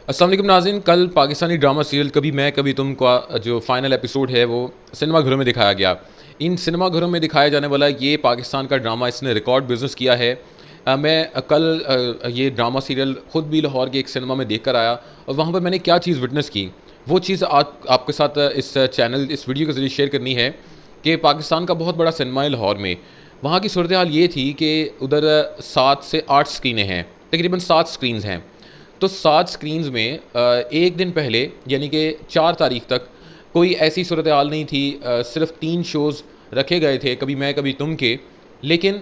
अस्सलाम वालेकुम नाज़रीन, कल पाकिस्तानी ड्रामा सीरियल कभी मैं कभी तुम का जो फाइनल एपिसोड है वो सिनेमा घरों में दिखाया गया। इन सिनेमा घरों में दिखाया जाने वाला ये पाकिस्तान का ड्रामा इसने रिकॉर्ड बिज़नेस किया है। मैं कल ये ड्रामा सीरियल ख़ुद भी लाहौर के एक सिनेमा में देख कर आया और वहाँ पर मैंने क्या चीज़ विटनेस की, वो चीज़ आज आपके साथ इस वीडियो के ज़रिए शेयर करनी है कि पाकिस्तान का बहुत बड़ा सिनेमा है लाहौर में। वहाँ की सूरत हाल ये थी कि उधर 7 से 8 स्क्रीनें हैं, तकरीबन 7 स्क्रीन्स हैं। तो 7 स्क्रीन्स में एक दिन पहले यानी कि 4 तारीख तक कोई ऐसी सूरत हाल नहीं थी। सिर्फ 3 शोज़ रखे गए थे कभी मैं कभी तुम के। लेकिन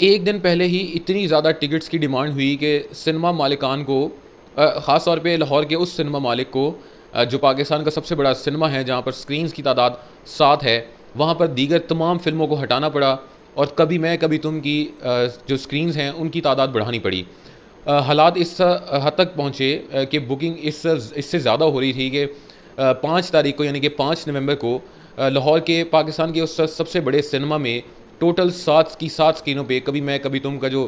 एक दिन पहले ही इतनी ज़्यादा टिकट्स की डिमांड हुई कि सिनेमा मालिकान को, ख़ास तौर पे लाहौर के उस सिनेमा मालिक को, जो पाकिस्तान का सबसे बड़ा सिनेमा है जहाँ पर स्क्रीन्स की तादाद 7 है, वहाँ पर दीगर तमाम फ़िल्मों को हटाना पड़ा और कभी मैं कभी तुम की जो स्क्रीन्स हैं उनकी तादाद बढ़ानी पड़ी। हालात इस हद तक पहुँचे कि बुकिंग इससे ज़्यादा हो रही थी कि 5 तारीख को यानी कि 5 नवंबर को लाहौर के पाकिस्तान के उस सबसे बड़े सिनेमा में टोटल 7 स्क्रीनों पे कभी मैं कभी तुम का जो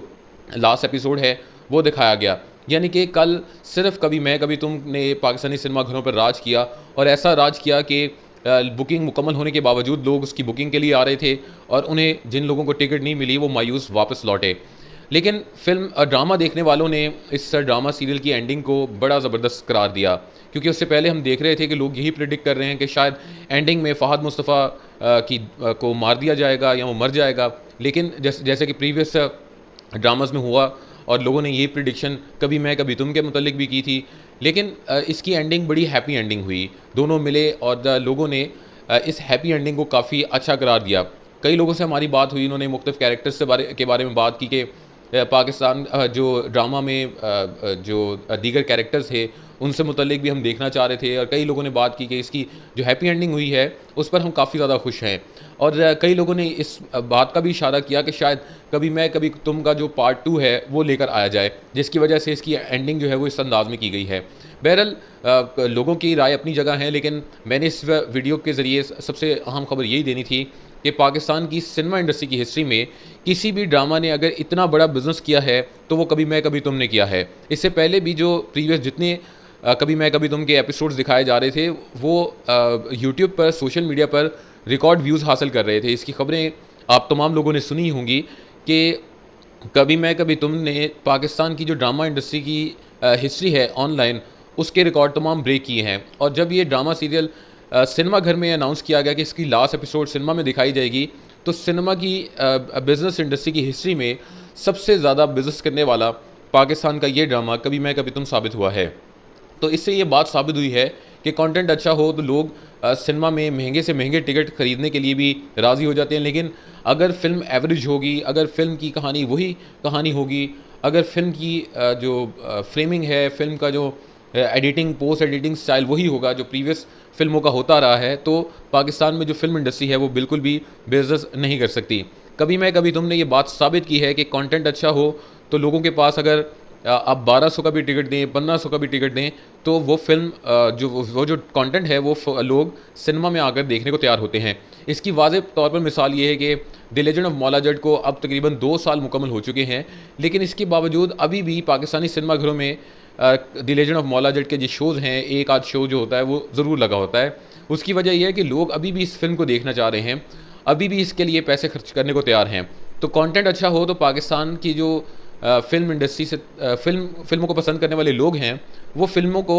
लास्ट एपिसोड है वो दिखाया गया। यानी कि कल सिर्फ कभी मैं कभी तुम ने पाकिस्तानी सिनेमा घरों पर राज किया और ऐसा राज किया कि बुकिंग मुकम्मल होने के बावजूद लोग उसकी बुकिंग के लिए आ रहे थे और उन्हें जिन लोगों को टिकट नहीं मिली वो मायूस वापस लौटे। लेकिन फ़िल्म ड्रामा देखने वालों ने इस ड्रामा सीरियल की एंडिंग को बड़ा ज़बरदस्त करार दिया, क्योंकि उससे पहले हम देख रहे थे कि लोग यही प्रेडिक्ट कर रहे हैं कि शायद एंडिंग में फ़हद मुस्तफ़ा को मार दिया जाएगा या वो मर जाएगा। लेकिन जैसे कि प्रीवियस ड्रामास में हुआ और लोगों ने ये प्रिडिक्शन कभी मैं कभी तुम के मुतल्लिक भी की थी। लेकिन इसकी एंडिंग बड़ी हैप्पी एंडिंग हुई, दोनों मिले और लोगों ने इस हैप्पी एंडिंग को काफ़ी अच्छा करार दिया। कई लोगों से हमारी बात हुई, उन्होंने मुख्तलिफ कैरेक्टर्स के बारे में बात की कि पाकिस्तान जो ड्रामा में जो दीगर कैरेक्टर्स थे उनसे मुतल्लिक भी हम देखना चाह रहे थे और कई लोगों ने बात की कि इसकी जो हैप्पी एंडिंग हुई है उस पर हम काफ़ी ज़्यादा खुश हैं। और कई लोगों ने इस बात का भी इशारा किया कि शायद कभी मैं कभी तुम का जो पार्ट 2 है वो लेकर आया जाए, जिसकी वजह से इसकी एंडिंग जो है वो इस अंदाज में की गई है। बहरहाल लोगों की राय अपनी जगह है, लेकिन मैंने इस वीडियो के ज़रिए सबसे अहम खबर यही देनी थी कि पाकिस्तान की सिनेमा इंडस्ट्री की हिस्ट्री में किसी भी ड्रामा ने अगर इतना बड़ा बिज़नेस किया है तो वो कभी मैं कभी तुमने किया है। इससे पहले भी जो प्रीवियस जितने कभी मैं कभी तुम के एपिसोड्स दिखाए जा रहे थे वो यूट्यूब पर, सोशल मीडिया पर रिकॉर्ड व्यूज़ हासिल कर रहे थे। इसकी खबरें आप तमाम लोगों ने सुनी होंगी कि कभी मैं कभी तुमने पाकिस्तान की जो ड्रामा इंडस्ट्री की हिस्ट्री है ऑनलाइन, उसके रिकॉर्ड तमाम ब्रेक किए हैं। और जब ये ड्रामा सीरियल सिनेमा घर में अनाउंस किया गया कि इसकी लास्ट एपिसोड सिनेमा में दिखाई जाएगी, तो सिनेमा की बिज़नेस इंडस्ट्री की हिस्ट्री में सबसे ज़्यादा बिज़नेस करने वाला पाकिस्तान का ये ड्रामा कभी मैं कभी तुम साबित हुआ है। तो इससे ये बात साबित हुई है कि कंटेंट अच्छा हो तो लोग सिनेमा में महंगे से महंगे टिकट ख़रीदने के लिए भी राज़ी हो जाते हैं। लेकिन अगर फ़िल्म एवरेज होगी, अगर फ़िल्म की कहानी वही कहानी होगी, अगर फ़िल्म की जो फ्रेमिंग है, फ़िल्म का जो एडिटिंग, पोस्ट एडिटिंग स्टाइल वही होगा जो प्रीवियस फ़िल्मों का होता रहा है, तो पाकिस्तान में जो फ़िल्म इंडस्ट्री है वो बिल्कुल भी बिज़नेस नहीं कर सकती। कभी मैं कभी तुमने ये बात साबित की है कि कंटेंट अच्छा हो तो लोगों के पास अगर आप 1200 का भी टिकट दें, 1500 का भी टिकट दें, तो वो फ़िल्म जो कंटेंट है वो लोग सिनेमा में आकर देखने को तैयार होते हैं। इसकी वाज़ेह तौर पर मिसाल ये है कि the legend of Maula Jatt को अब तकरीबन 2 साल मुकम्मल हो चुके हैं, लेकिन इसके बावजूद अभी भी पाकिस्तानी सिनेमा घरों में the legend of Maula Jatt के जो शोज़ हैं, एक आध शो जो होता है वो ज़रूर लगा होता है। उसकी वजह यह है कि लोग अभी भी इस फ़िल्म को देखना चाह रहे हैं, अभी भी इसके लिए पैसे खर्च करने को तैयार हैं। तो कंटेंट अच्छा हो तो पाकिस्तान की जो फ़िल्म इंडस्ट्री से फ़िल्मों को पसंद करने वाले लोग हैं वो फ़िल्मों को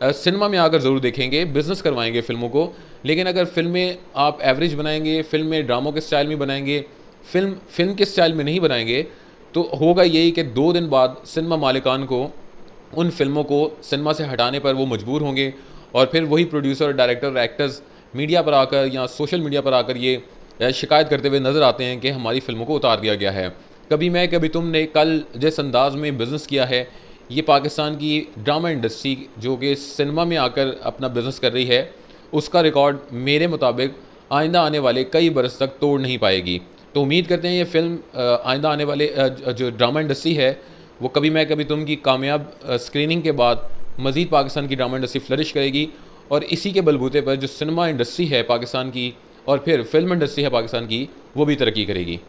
सिनेमा में आकर ज़रूर देखेंगे, बिज़नेस करवाएंगे फ़िल्मों को। लेकिन अगर फ़िल्में आप एवरेज बनाएंगे, फ़िल्में ड्रामों के स्टाइल में बनाएंगे, फ़िल्म के स्टाइल में नहीं बनाएंगे, तो होगा यही कि 2 दिन बाद सिनेमा मालिकान को उन फ़िल्मों को सिनेमा से हटाने पर वो मजबूर होंगे और फिर वही प्रोड्यूसर, डायरेक्टर, एक्टर्स मीडिया पर आकर या सोशल मीडिया पर आकर ये शिकायत करते हुए नज़र आते हैं कि हमारी फ़िल्मों को उतार दिया गया है। कभी मैं कभी तुमने कल जिस अंदाज़ में बिज़नेस किया है, ये पाकिस्तान की ड्रामा इंडस्ट्री जो कि सिनेमा में आकर अपना बिज़नेस कर रही है, उसका रिकॉर्ड मेरे मुताबिक आइंदा आने वाले कई बरस तक तोड़ नहीं पाएगी। तो उम्मीद करते हैं ये फ़िल्म आइंदा आने वाले जो ड्रामा इंडस्ट्री है वो कभी मैं कभी तुम की कामयाब स्क्रीनिंग के बाद मज़ीद पाकिस्तान की ड्रामा इंडस्ट्री फ्लरिश करेगी और इसी के बलबूते पर जो सिनेमा इंडस्ट्री है पाकिस्तान की और फिर फिल्म इंडस्ट्री है पाकिस्तान की, वो भी तरक्की करेगी।